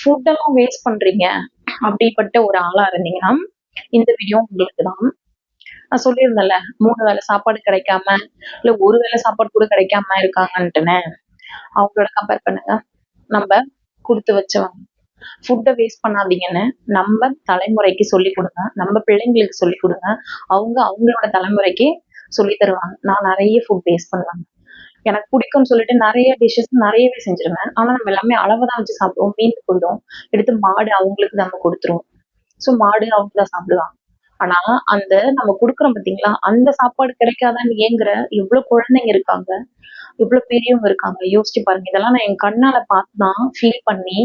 Food எல்லாம் waste பண்றீங்க அப்படிப்பட்ட ஒரு ஆளா இருந்தீங்கன்னா இந்த வீடியோ உங்களுக்கு தான். நான் சொல்லியிருந்தேன்ல 3 வேளை சாப்பாடு கிடைக்காம இல்ல ஒரு வேளை சாப்பாடு கூட கிடைக்காம இருக்காங்கன்ட்டுன்னு. அவங்களோட கம்பேர் பண்ணுங்க. நம்ம கொடுத்து வச்சவங்க. ஃபுட்டை வேஸ்ட் பண்ணாதீங்கன்னு நம்ம தலைமுறைக்கு சொல்லி கொடுங்க. நம்ம பிள்ளைங்களுக்கு சொல்லி கொடுங்க. அவங்க அவங்களோட தலைமுறைக்கு சொல்லி தருவாங்க. நான் நிறைய ஃபுட் வேஸ்ட் பண்ணுவேன். எனக்கு பிடிக்கும்னு சொல்லிட்டு நிறைய டிஷ்ஷஸ் நிறையவே செஞ்சிருவேன். ஆனா நம்ம எல்லாமே அளவு தான் வச்சு சாப்பிடுவோம். மீந்து போயிடும். எடுத்து மாடு அவங்களுக்கு நம்ம கொடுத்துருவோம். ஸோ மாடு அவங்க தான் சாப்பிடுவாங்க. ஆனா அந்த நம்ம குடுக்குறோம் பாத்தீங்களா, அந்த சாப்பாடு கிடைக்காதான்னு ஏங்குற எவ்வளவு குழந்தைங்க இருக்காங்க, எவ்வளவு பெரியவங்க இருக்காங்க. யோசிச்சு பாருங்க. இதெல்லாம் நான் என் கண்ணால பார்த்துதான் ஃபீல் பண்ணி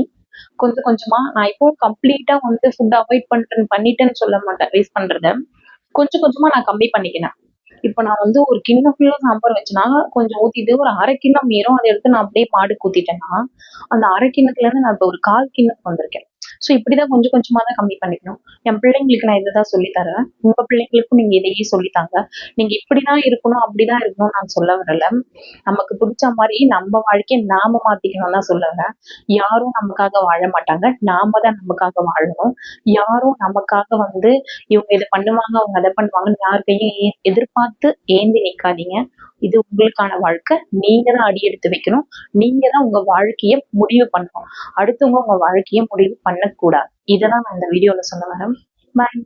கொஞ்சம் கொஞ்சமா நான் இப்போ கம்ப்ளீட்டா வந்து ஃபுட் அவாய்ட் பண்ணிட்டேன்னு சொல்ல மாட்டேன். வேஸ்ட் பண்றத கொஞ்சம் கொஞ்சமா நான் கம்மி பண்ணிக்கினேன். இப்ப நான் வந்து ஒரு கிண்ணம் ஃபுல்லா சாம்பார் வச்சேன்னா கொஞ்சம் ஊத்திட்டு ஒரு அரை கிண்ணம் மீறும். அதை எடுத்து நான் அப்படியே மாடுக்கு ஊத்திட்டேன்னா அந்த அரை கிண்ணத்துல இருந்து நான் இப்ப ஒரு 1/4 கிண்ணத்துக்கு வந்திருக்கேன். சோ இப்படிதான் கொஞ்சம் கொஞ்சமா தான் கம்மி பண்ணிக்கணும். என் பிள்ளைங்களுக்கு நான் இதுதான் சொல்லி தரேன். உங்க பிள்ளைங்களுக்கும் நீங்க இதையே சொல்லித்தாங்க. நீங்க இப்படிதான் இருக்கணும் அப்படிதான் இருக்கணும் நான் சொல்ல வரல. நமக்கு பிடிச்ச மாதிரி நம்ம வாழ்க்கையை நாம மாத்திக்கணும் தான் சொல்ல வரேன். யாரும் நமக்காக வாழ மாட்டாங்க. நாம தான் நமக்காக வாழணும். யாரும் நமக்காக வந்து இவங்க இதை பண்ணுவாங்க அவங்க அதை பண்ணுவாங்கன்னு யாருக்கையும் எதிர்பார்த்து ஏந்தி நிக்காதீங்க. இது உங்களுக்கான வாழ்க்கை. நீங்க தான் அடி எடுத்து வைக்கணும். நீங்க தான் உங்க வாழ்க்கைய முடிவு பண்ணணும். அடுத்தவங்க உங்க வாழ்க்கைய முடிவு பண்ணக்கூடாது. இததான் நான் இந்த வீடியோல சொல்ல வரேன். பாய்.